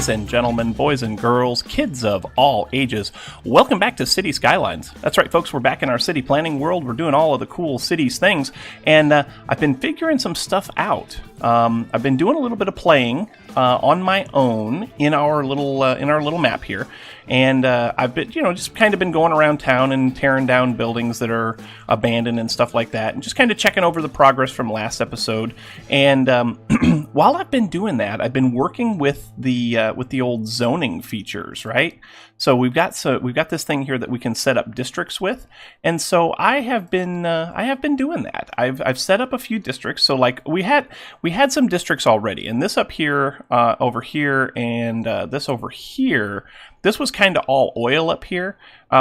Ladies and gentlemen, boys and girls, kids of all ages, welcome back to City Skylines. That's right, folks, we're back in our city planning world. We're doing all of the cool cities things, and I've been figuring some stuff out. I've been doing a little bit of playing on my own in our little map here, and I've been, just kind of been going around town and tearing down buildings that are abandoned and stuff like that, and just kind of checking over the progress from last episode. And while I've been doing that, I've been working with the old zoning features, right? So we've got this thing here that we can set up districts with, and so I have been doing that. I've set up a few districts. So like we had some districts already, and this up here, over here, and this over here. This was kind of all oil up here,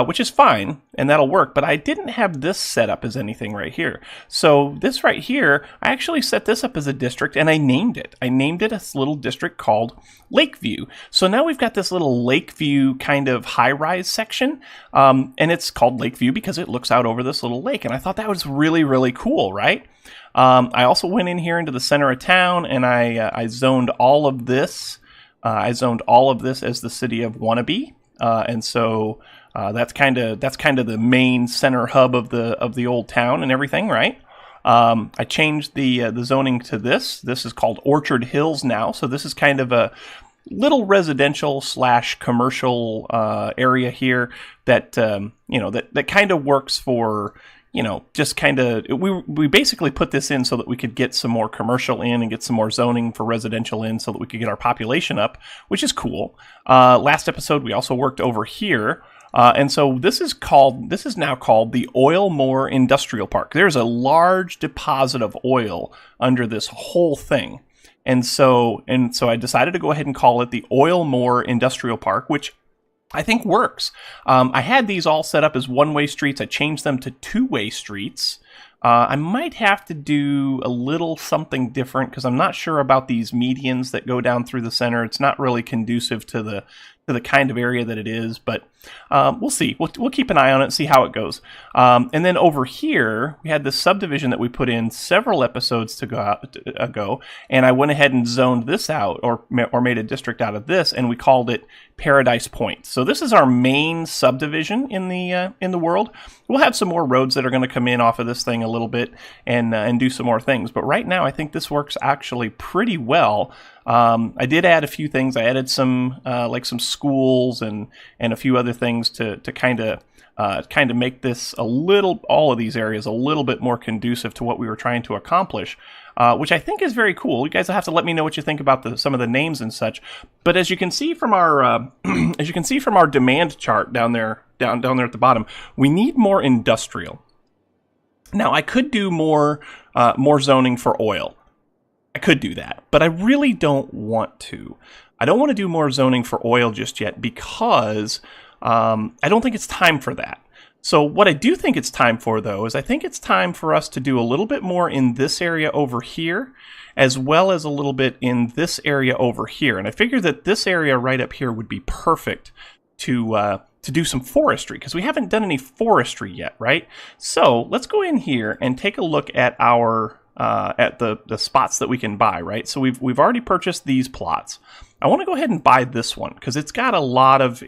which is fine, and that'll work, but I didn't have this set up as anything right here. So this right here, I actually set this up as a district, and I named it. I named it a little district called Lakeview. So now we've got this little Lakeview kind of high-rise section, and it's called Lakeview because it looks out over this little lake, and I thought that was really, really cool, right? I also went in here into the center of town, and I zoned all of this. I zoned all of this as the city of Wannabe, and so that's kind of the main center hub of the old town and everything, right? I changed the zoning to this. This is called Orchard Hills now, so this is kind of a little residential / commercial area here that that kind of works for. Just kind of, we basically put this in so that we could get some more commercial in and get some more zoning for residential in so that we could get our population up, which is cool. Last episode, we also worked over here. And so this is now called the Oilmore Industrial Park. There's a large deposit of oil under this whole thing. And so I decided to go ahead and call it the Oilmore Industrial Park, which I think works. I had these all set up as one-way streets. I changed them to two-way streets. I might have to do a little something different because I'm not sure about these medians that go down through the center. It's not really conducive to the kind of area that it is, but we'll see. We'll keep an eye on it and see how it goes. And then over here, we had this subdivision that we put in several episodes ago, and I went ahead and zoned this out, or made a district out of this, and we called it Paradise Point. So this is our main subdivision in the world. We'll have some more roads that are going to come in off of this thing a little bit and do some more things. But right now, I think this works actually pretty well. I did add a few things. I added some some schools and a few other things to kind of make this all of these areas a little bit more conducive to what we were trying to accomplish, which I think is very cool. You guys will have to let me know what you think about some of the names and such. But as you can see from our demand chart down there at the bottom, we need more industrial. Now I could do more zoning for oil. I could do that, but I really don't want to. I don't want to do more zoning for oil just yet because I don't think it's time for that. So what I do think it's time for, though, is I think it's time for us to do a little bit more in this area over here, as well as a little bit in this area over here. And I figured that this area right up here would be perfect to do some forestry, because we haven't done any forestry yet, right? So let's go in here and take a look at our at the spots that we can buy, right? So we've already purchased these plots. I want to go ahead and buy this one because it's got a lot of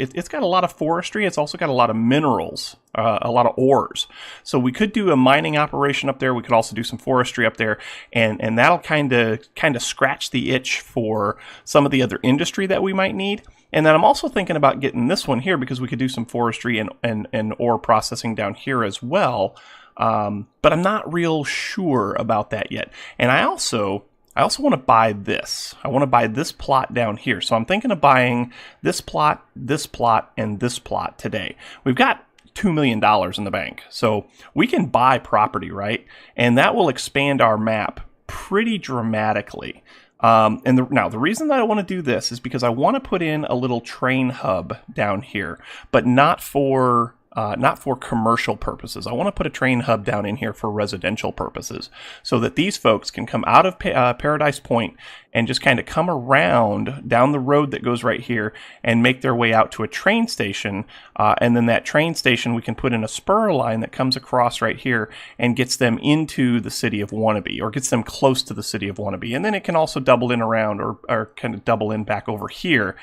forestry. It's also got a lot of minerals, a lot of ores. So we could do a mining operation up there. We could also do some forestry up there, and that'll kind of scratch the itch for some of the other industry that we might need. And then I'm also thinking about getting this one here because we could do some forestry and ore processing down here as well. But I'm not real sure about that yet. And I also want to buy this. I want to buy this plot down here. So I'm thinking of buying this plot, and this plot today. We've got $2 million in the bank. So we can buy property, right? And that will expand our map pretty dramatically. Now, the reason that I want to do this is because I want to put in a little train hub down here, but not for not for commercial purposes. I want to put a train hub down in here for residential purposes so that these folks can come out of Paradise Point and just kind of come around down the road that goes right here and make their way out to a train station. And then that train station, we can put in a spur line that comes across right here and gets them into the city of Wannabe, or gets them close to the city of Wannabe. And then it can also double in around, or kind of double in back over here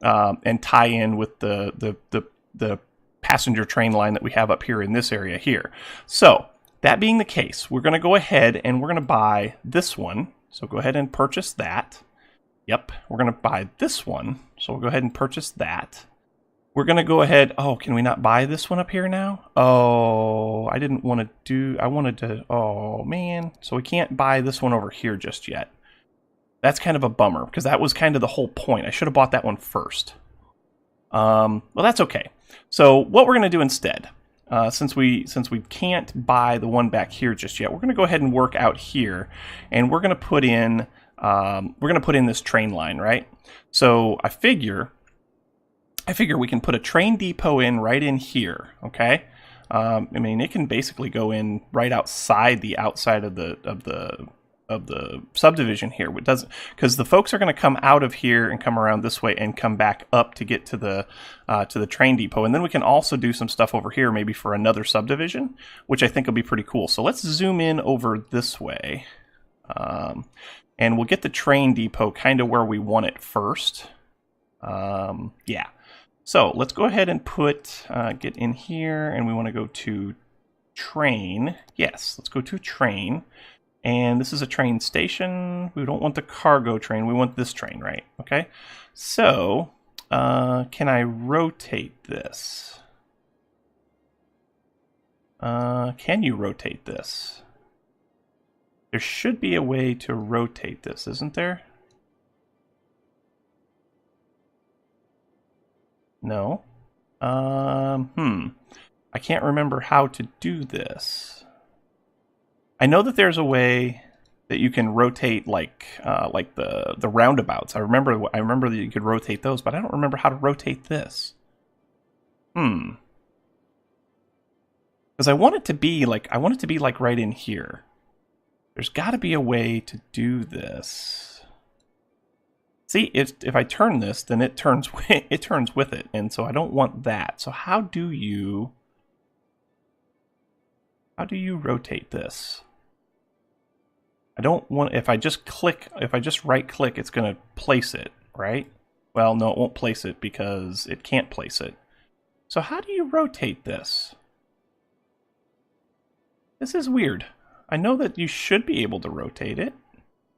and tie in with the passenger train line that we have up here in this area here. So that being the case, we're going to go ahead and we're going to buy this one. So go ahead and purchase that. Yep, we're going to buy this one. So we'll go ahead and purchase that. We're going to go ahead. Oh, can we not buy this one up here now? Oh, I didn't want to do, I wanted to, oh man. So we can't buy this one over here just yet. That's kind of a bummer because that was kind of the whole point. I should have bought that one first. Well, that's okay. So what we're going to do instead, since we can't buy the one back here just yet, we're going to go ahead and work out here, and we're going to put in this train line, right? So I figure we can put a train depot in right in here. Okay, I mean it can basically go in right outside the outside of the subdivision here. It doesn't, because the folks are going to come out of here and come around this way and come back up to get to the train depot. And then we can also do some stuff over here, maybe for another subdivision, which I think will be pretty cool. So let's zoom in over this way, and we'll get the train depot kind of where we want it first. Yeah. So let's go ahead and get in here, and we want to go to train. Yes, let's go to train. And this is a train station. We don't want the cargo train. We want this train, right? Okay. So, can I rotate this? Can you rotate this? There should be a way to rotate this, isn't there? No. I can't remember how to do this. I know that there's a way that you can rotate like the roundabouts. I remember that you could rotate those, but I don't remember how to rotate this. Because I want it to be like right in here. There's got to be a way to do this. See, if I turn this, then it turns with it, and so I don't want that. So how do you rotate this? I don't want, if I just right click, it's going to place it, right? Well, no, it won't place it because it can't place it. So how do you rotate this? This is weird. I know that you should be able to rotate it,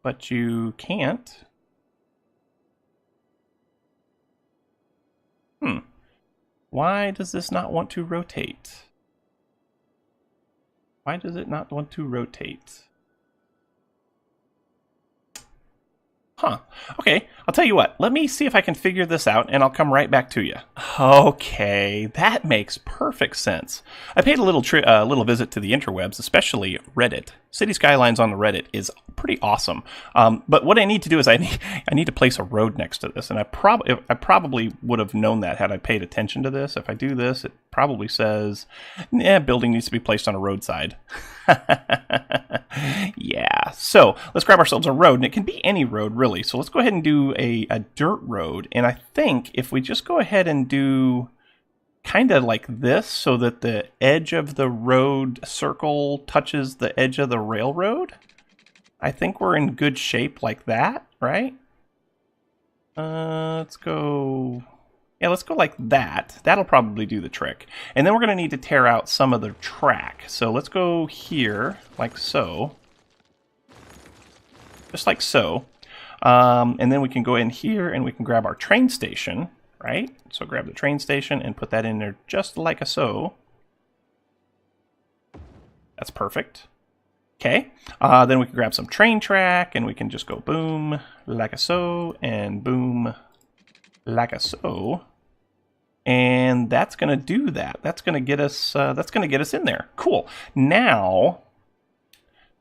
but you can't. Why does this not want to rotate? Why does it not want to rotate? Huh. Okay, I'll tell you what. Let me see if I can figure this out, and I'll come right back to you. Okay, that makes perfect sense. I paid a little visit to the interwebs, especially Reddit. City Skylines on the Reddit is pretty awesome. But what I need to do is I need to place a road next to this, and I probably would have known that had I paid attention to this. If I do this, it probably says, building needs to be placed on a roadside. Yeah, so let's grab ourselves a road, and it can be any road, really. So let's go ahead and do a dirt road, and I think if we just go ahead and do kind of like this so that the edge of the road circle touches the edge of the railroad, I think we're in good shape like that, right? Let's go... Yeah, let's go like that. That'll probably do the trick. And then we're going to need to tear out some of the track. So let's go here, like so. Just like so. And then we can go in here and we can grab our train station, right? So grab the train station and put that in there just like so. That's perfect. Okay. Then we can grab some train track and we can just go boom, like a so, and boom, like a so. And that's going to do that. That's going to get us in there. Cool. Now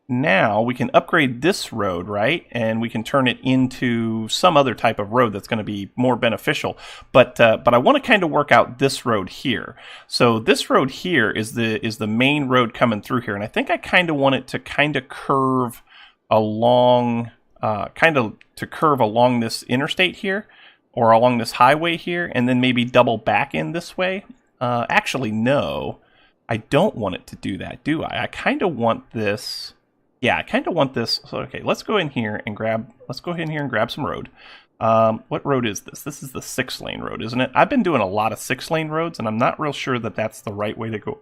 now we can upgrade this road, right? And we can turn it into some other type of road that's going to be more beneficial. But I want to kind of work out this road here. So this road here is the main road coming through here, and I think I kind of want it to kind of curve along, curve along this interstate here, or along this highway here, and then maybe double back in this way. Actually, no, I don't want it to do that, do I? I kind of want this. Yeah, I kind of want this. So, okay, let's go in here and grab. Let's go in here and grab some road. What road is this? This is the 6-lane road, isn't it? I've been doing a lot of 6-lane roads, and I'm not real sure that that's the right way to go.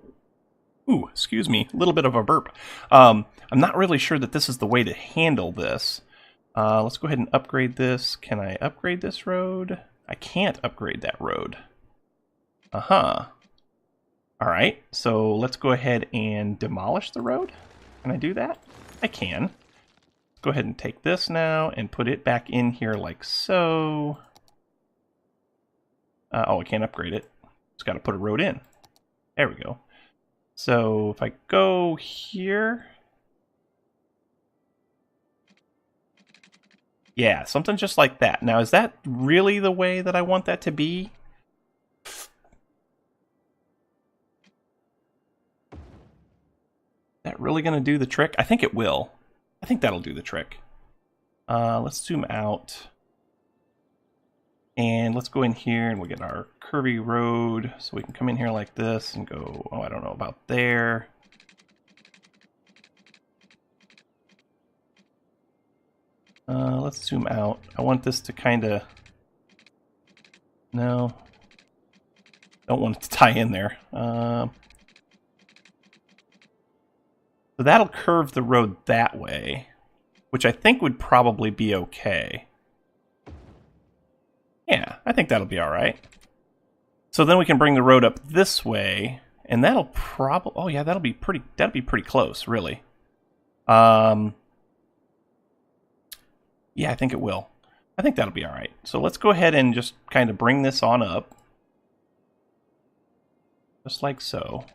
Ooh, excuse me, a little bit of a burp. I'm not really sure that this is the way to handle this. Let's go ahead and upgrade this. Can I upgrade this road? I can't upgrade that road. Uh-huh. All right, so let's go ahead and demolish the road. Can I do that? I can. Go ahead and take this now and put it back in here like so. Oh, I can't upgrade it. Just got to put a road in. There we go. So if I go here. Yeah, something just like that. Now, is that really the way that I want that to be? That really going to do the trick? I think it will. I think that'll do the trick. Let's zoom out. And let's go in here and we'll get our curvy road. So we can come in here like this and go, oh, I don't know about there. Let's zoom out. I want this to kind of... No. Don't want it to tie in there. So that'll curve the road that way, which I think would probably be okay. Yeah, I think that'll be all right. So then we can bring the road up this way, and that'll probably... Oh yeah, that'll be pretty close, really. Yeah, I think it will. I think that'll be all right. So let's go ahead and just kind of bring this on up. Just like so.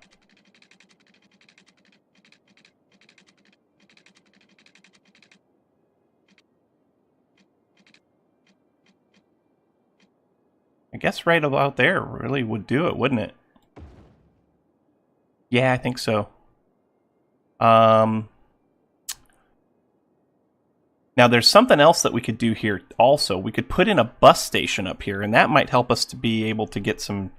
I guess right about there really would do it, wouldn't it? Yeah, I think so. Now there's something else that we could do here also. We could put in a bus station up here, and that might help us to be able to get some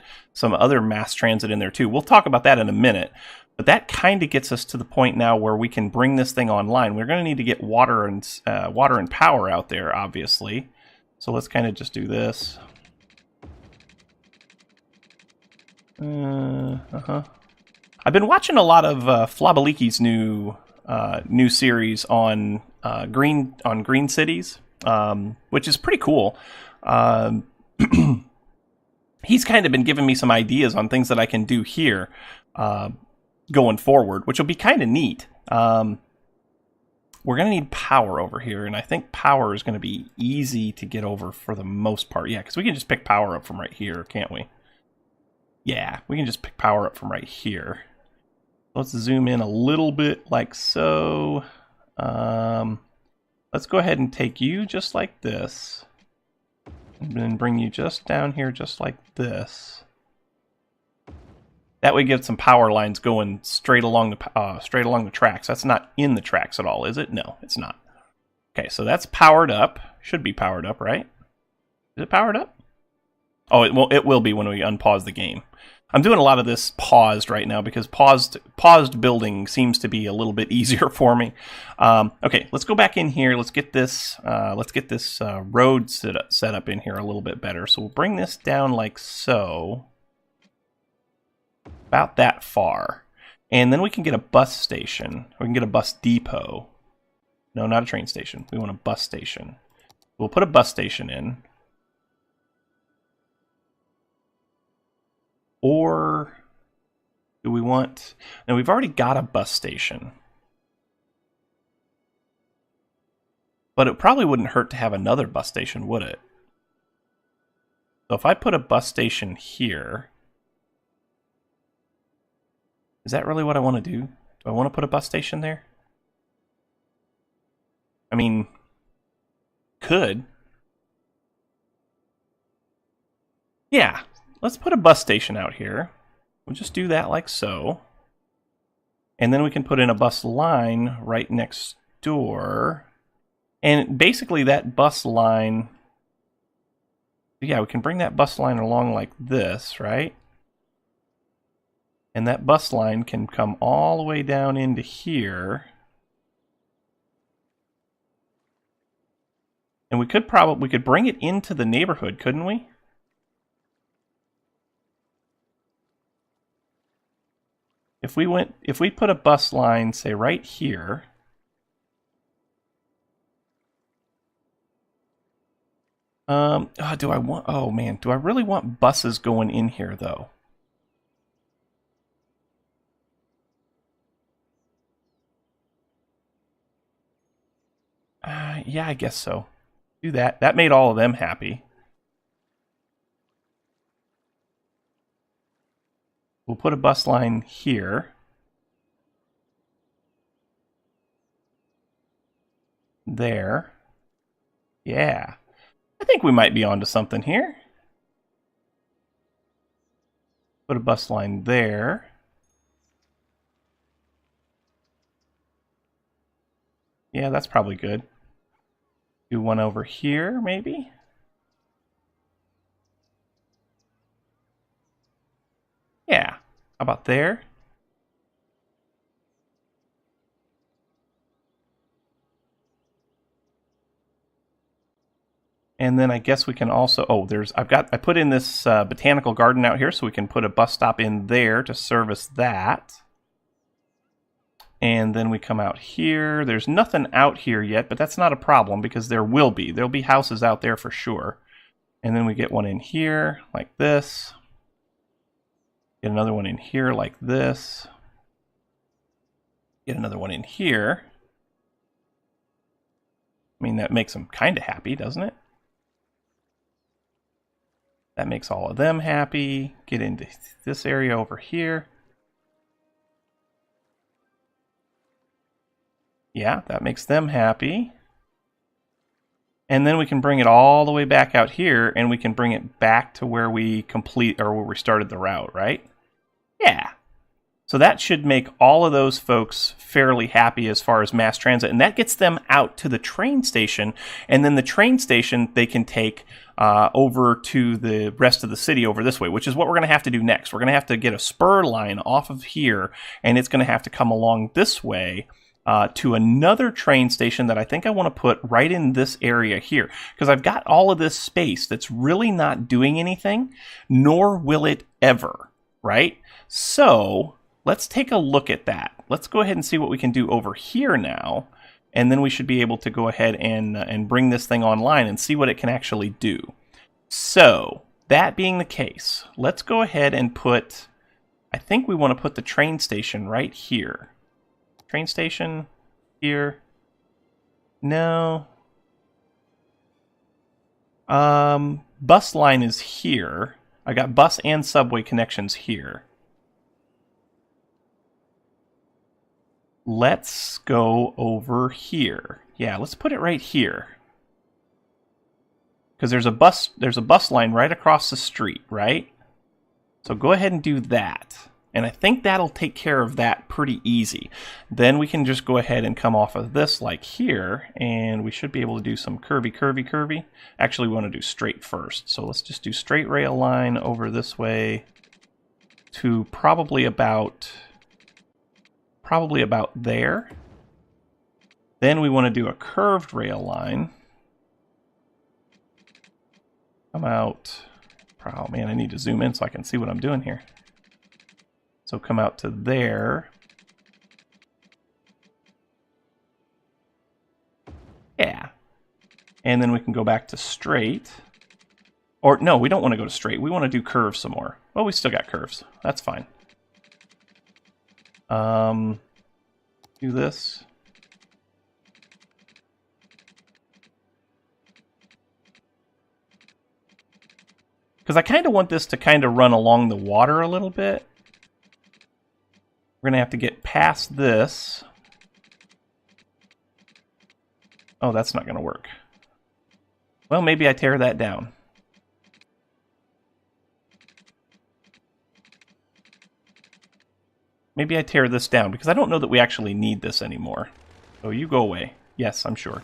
other mass transit in there too. We'll talk about that in a minute. But that kind of gets us to the point now where we can bring this thing online. We're going to need to get water and power out there, obviously. So let's kind of just do this. I've been watching a lot of Flabaliki's new series on green cities, which is pretty cool. He's kind of been giving me some ideas on things that I can do here going forward, which will be kind of neat. We're going to need power over here, and I think power is going to be easy to get over for the most part. Yeah, because we can just pick power up from right here, can't we? Yeah, we can just pick power up from right here. Let's zoom in a little bit like so. Let's go ahead and take you just like this. And then bring you just down here just like this. That way get some power lines going straight along the tracks. That's not in the tracks at all, is it? No, it's not. Okay, so that's powered up. Should be powered up, right? Is it powered up? Oh, it will be when we unpause the game. I'm doing a lot of this paused right now because paused building seems to be a little bit easier for me. Okay, let's go back in here. Let's get this road set up in here a little bit better. So we'll bring this down like so, about that far, and then we can get a bus station. We can get a bus depot. No, not a train station. We want a bus station. We'll put a bus station in. Or do we want... Now, we've already got a bus station. But it probably wouldn't hurt to have another bus station, would it? So if I put a bus station here... Is that really what I want to do? Do I want to put a bus station there? I mean, could. Yeah, let's put a bus station out here. We'll just do that like so. And then we can put in a bus line right next door. And basically that bus line... Yeah, we can bring that bus line along like this, right? And that bus line can come all the way down into here. And we could bring it into the neighborhood, couldn't we? If we put a bus line, say right here. Oh man, do I really want buses going in here though? Yeah, I guess so. Do that. That made all of them happy. We'll put a bus line here. There. Yeah. I think we might be onto something here. Put a bus line there. Yeah, that's probably good. Do one over here, maybe? Yeah. How about there? And then I guess we can also, I put in this botanical garden out here, so we can put a bus stop in there to service that. And then we come out here. There's nothing out here yet, but that's not a problem because there will be. There'll be houses out there for sure. And then we get one in here like this. Get another one in here like this. Get another one in here. I mean, that makes them kind of happy, doesn't it? That makes all of them happy. Get into this area over here. Yeah, that makes them happy. And then we can bring it all the way back out here, and we can bring it back to where we where we started the route, right? Yeah. So that should make all of those folks fairly happy as far as mass transit, and that gets them out to the train station, and then the train station they can take over to the rest of the city over this way, which is what we're going to have to do next. We're going to have to get a spur line off of here, and it's going to have to come along this way to another train station that I think I want to put right in this area here, because I've got all of this space that's really not doing anything, nor will it ever, right? So let's take a look at that. Let's go ahead and see what we can do over here now, and then we should be able to go ahead and bring this thing online and see what it can actually do. So that being the case, let's go ahead and put, I think we want to put the train station right here. Train station here. No. Bus line is here. I got bus and subway connections here. Let's go over here. Yeah, let's put it right here. Because there's a bus line right across the street, right? So go ahead and do that. And I think that'll take care of that pretty easy. Then we can just go ahead and come off of this like here, and we should be able to do some curvy. Actually, we want to do straight first. So let's just do straight rail line over this way to probably about there. Then we want to do a curved rail line. Come out. Oh man, I need to zoom in so I can see what I'm doing here. So come out to there. Yeah. And then we can go back to straight. Or no, we don't want to go to straight. We want to do curves some more. Well, we still got curves. That's fine. Do this. Because I kind of want this to kind of run along the water a little bit. We're going to have to get past this. Oh, that's not going to work. Well, maybe I tear that down. Maybe I tear this down, because I don't know that we actually need this anymore. So you go away. Yes, I'm sure.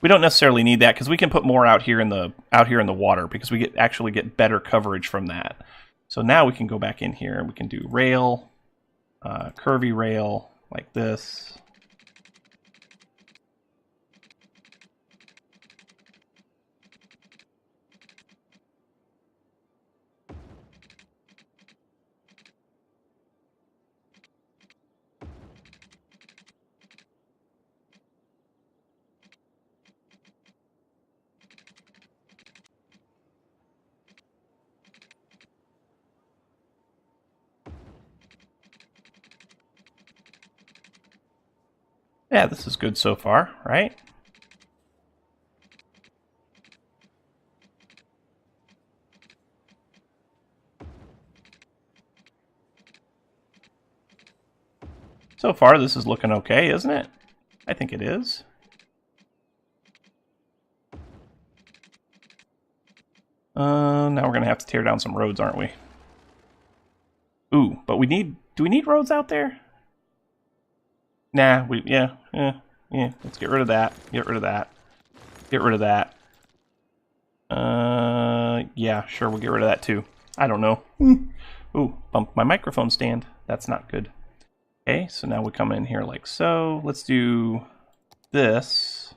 We don't necessarily need that, because we can put more out here in the water, because we actually get better coverage from that. So now we can go back in here, and we can do rail, curvy rail, like this. Yeah, this is good so far, right? So far, this is looking okay, isn't it? I think it is. Now we're going to have to tear down some roads, aren't we? Ooh, but do we need roads out there? Nah, yeah, let's get rid of that, get rid of that, get rid of that. Yeah, sure, we'll get rid of that too. I don't know. Ooh, bumped my microphone stand. That's not good. Okay, so now we come in here like so. Let's do this.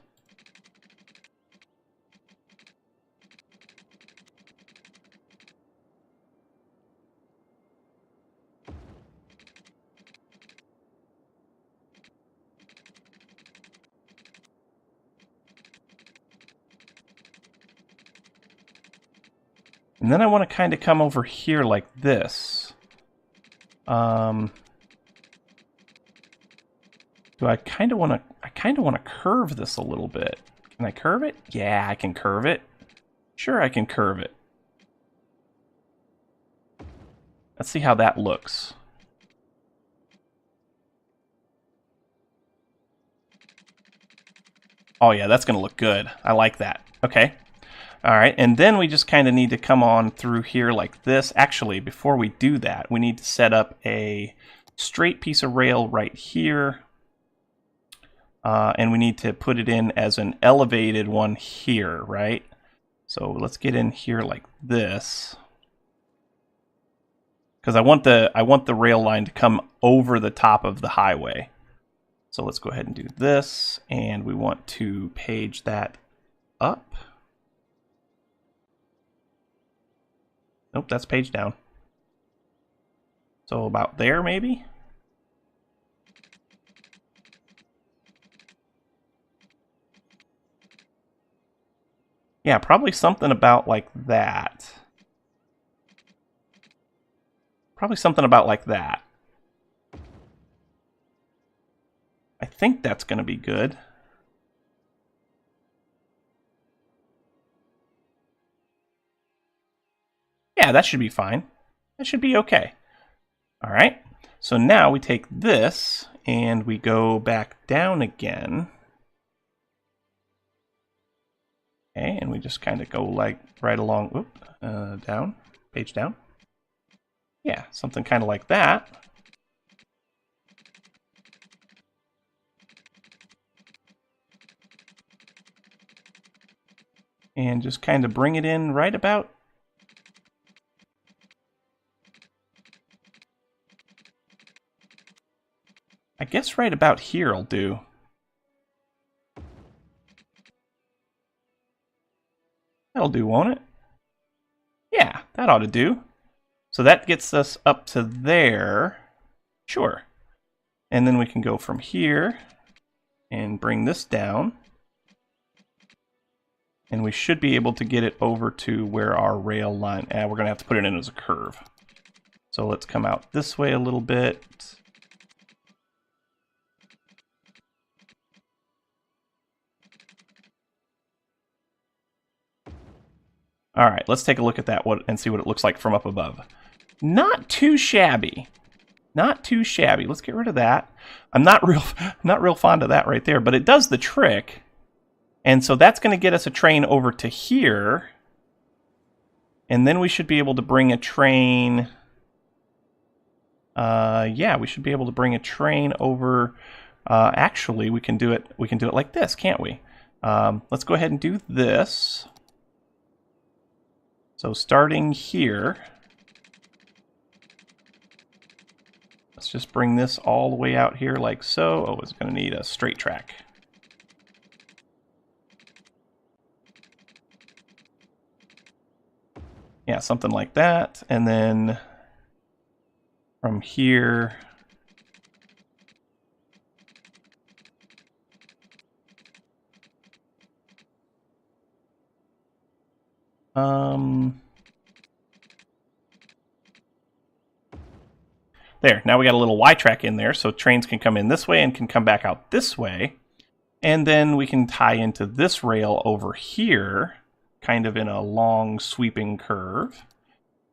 And then I want to kind of come over here like this. Do I kind of want to curve this a little bit. Can I curve it? Yeah, I can curve it. Sure, I can curve it. Let's see how that looks. Oh yeah, that's going to look good. I like that. Okay. All right, and then we just kind of need to come on through here like this. Actually, before we do that, we need to set up a straight piece of rail right here. And we need to put it in as an elevated one here, right? So let's get in here like this. Because I want the rail line to come over the top of the highway. So let's go ahead and do this, and we want to page that up. Nope, that's page down. So about there, maybe? Yeah, probably something about like that. Probably something about like that. I think that's going to be good. Yeah, that should be fine. That should be okay. All right. So now we take this and we go back down again. Okay, and we just kind of go like right along, down, page down. Yeah, something kind of like that. And just kind of bring it in right about. I guess right about here will do. That'll do, won't it? Yeah, that ought to do. So that gets us up to there. Sure. And then we can go from here and bring this down. And we should be able to get it over to where our rail line... we're going to have to put it in as a curve. So let's come out this way a little bit. All right, let's take a look at that and see what it looks like from up above. Not too shabby. Not too shabby. Let's get rid of that. I'm not real fond of that right there, but it does the trick. And so that's going to get us a train over to here. And then we should be able to bring a train... yeah, we should be able to bring a train over... actually, we can do it like this, can't we? Let's go ahead and do this. So starting here... Let's just bring this all the way out here like so. Oh, it's going to need a straight track. Yeah, something like that. And then from here... There, now we got a little Y track in there, so trains can come in this way and can come back out this way. And then we can tie into this rail over here, kind of in a long sweeping curve,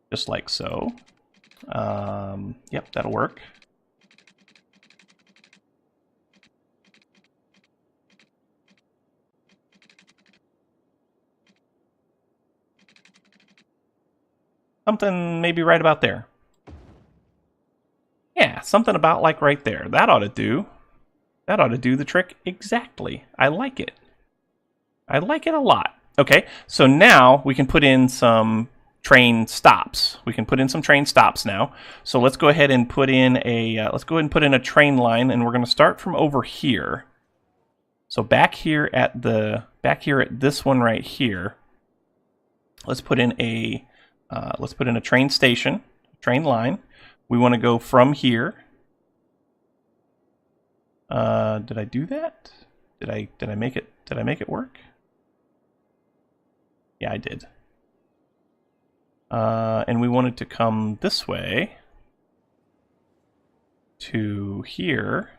just like so. Yep, that'll work. Something maybe right about there. Yeah, something about like right there. That ought to do. That ought to do the trick exactly. I like it. I like it a lot. Okay, so now we can put in some train stops. We can put in some train stops now. So let's go ahead and put in a train line, and we're going to start from over here. So back here at this one right here, let's put in a train station, train line. We want to go from here. Did I do that? Did I make it work? Yeah, I did. And we wanted to come this way to here.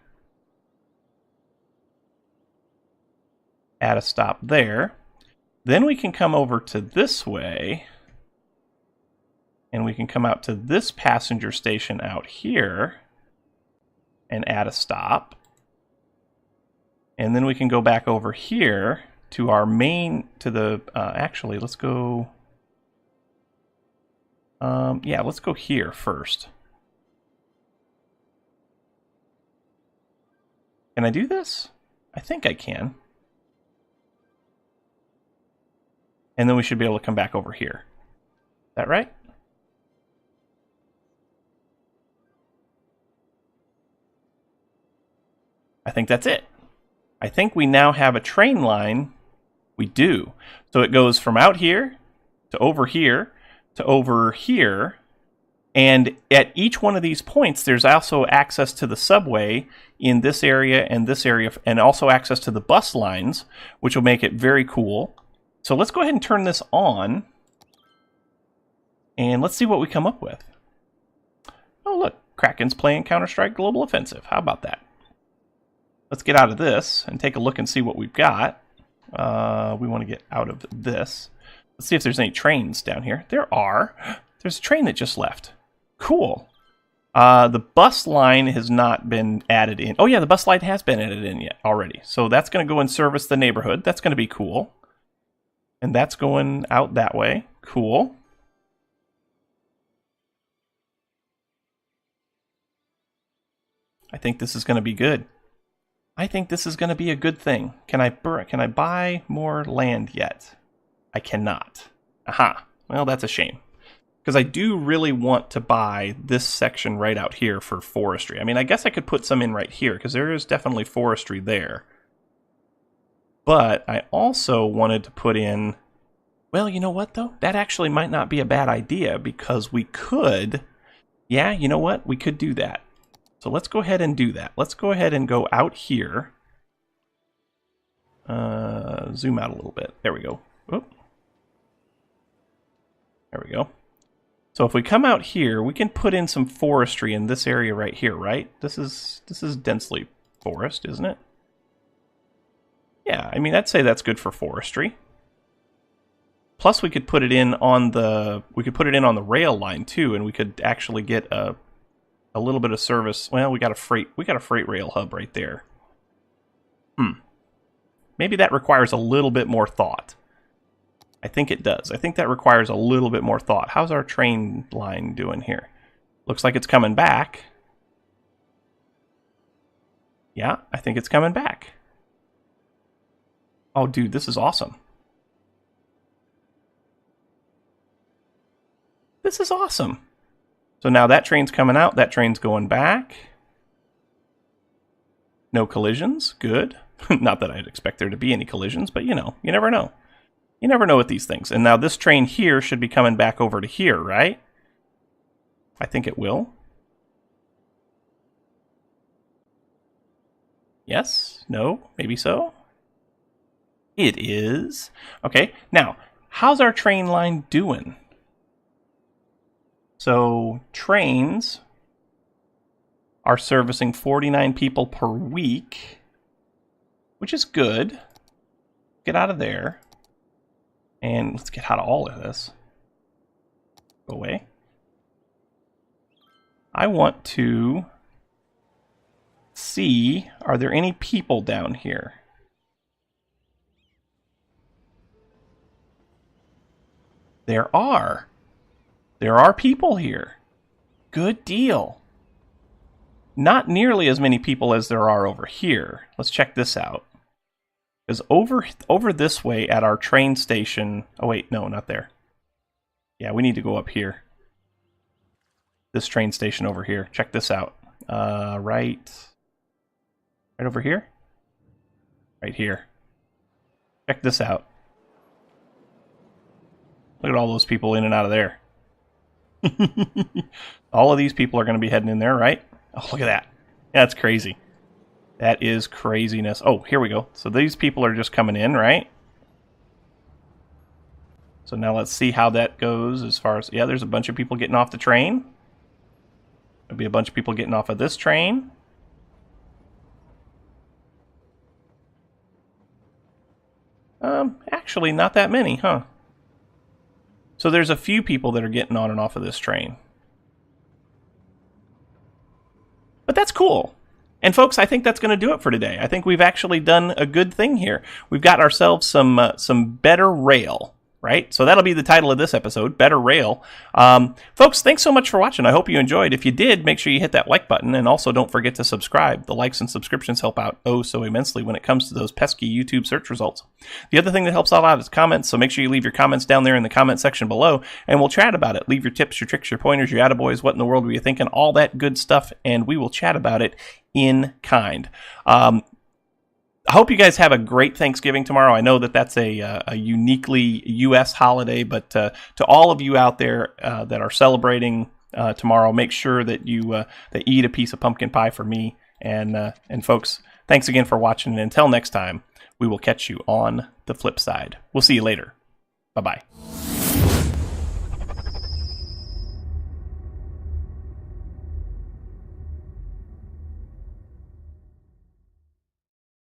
Add a stop there. Then we can come over to this way. And we can come out to this passenger station out here and add a stop. And then we can go back over here to our main, to the, actually, let's go, yeah, let's go here first. Can I do this? I think I can. And then we should be able to come back over here. Is that right? I think that's it. I think we now have a train line. We do. So it goes from out here to over here to over here. And at each one of these points, there's also access to the subway in this area, and also access to the bus lines, which will make it very cool. So let's go ahead and turn this on. And let's see what we come up with. Oh, look. Kraken's playing Counter-Strike Global Offensive. How about that? Let's get out of this and take a look and see what we've got. We want to get out of this. Let's see if there's any trains down here. There are. There's a train that just left. Cool. The bus line has not been added in. Oh yeah, the bus line has been added in yet already. So that's going to go and service the neighborhood. That's going to be cool. And that's going out that way. Cool. I think this is going to be good. I think this is going to be a good thing. Can I buy more land yet? I cannot. Aha. Well, that's a shame. Because I do really want to buy this section right out here for forestry. I mean, I guess I could put some in right here, because there is definitely forestry there. But I also wanted to put in... Well, you know what, though? That actually might not be a bad idea, because we could... Yeah, you know what? We could do that. So let's go ahead and do that. Let's go ahead and go out here. Zoom out a little bit. There we go. Oop. There we go. So if we come out here, we can put in some forestry in this area right here, right? This is densely forest, isn't it? Yeah, I mean, I'd say that's good for forestry. Plus, we could put it in on the rail line too, and we could actually get a little bit of service. Well, we got a freight rail hub right there. Maybe that requires a little bit more thought. I think it does. I think that requires a little bit more thought. How's our train line doing here? Looks like it's coming back. Yeah, I think it's coming back. Oh, dude, this is awesome. This is awesome. So now that train's coming out. That train's going back. No collisions. Good. Not that I'd expect there to be any collisions, but you know, you never know. You never know with these things. And now this train here should be coming back over to here, right? I think it will. Yes? No? Maybe so? It is. Okay, now, how's our train line doing? So, trains are servicing 49 people per week, which is good. Get out of there. And let's get out of all of this. Go away. I want to see, are there any people down here? There are. There are people here. Good deal. Not nearly as many people as there are over here. Let's check this out. Because over this way at our train station... Oh, wait, no, not there. Yeah, we need to go up here. This train station over here. Check this out. Right over here? Right here. Check this out. Look at all those people in and out of there. All of these people are going to be heading in there, right? Oh, look at that. That's crazy. That is craziness. Oh, here we go. So these people are just coming in, right? So now let's see how that goes as far as... Yeah, there's a bunch of people getting off the train. There'll be a bunch of people getting off of this train. Actually, not that many, huh? So there's a few people that are getting on and off of this train. But that's cool. And folks, I think that's going to do it for today. I think we've actually done a good thing here. We've got ourselves some better rail, right? So that'll be the title of this episode, Better Rail. Folks, thanks so much for watching. I hope you enjoyed. If you did, make sure you hit that like button, and also don't forget to subscribe. The likes and subscriptions help out oh so immensely when it comes to those pesky YouTube search results. The other thing that helps out is comments, so make sure you leave your comments down there in the comment section below, and we'll chat about it. Leave your tips, your tricks, your pointers, your attaboys, what in the world were you thinking, all that good stuff, and we will chat about it in kind. I hope you guys have a great Thanksgiving tomorrow. I know that that's a uniquely U.S. holiday, but to all of you out there that are celebrating tomorrow, make sure that you eat a piece of pumpkin pie for me. And folks, thanks again for watching. And until next time, we will catch you on the flip side. We'll see you later. Bye-bye.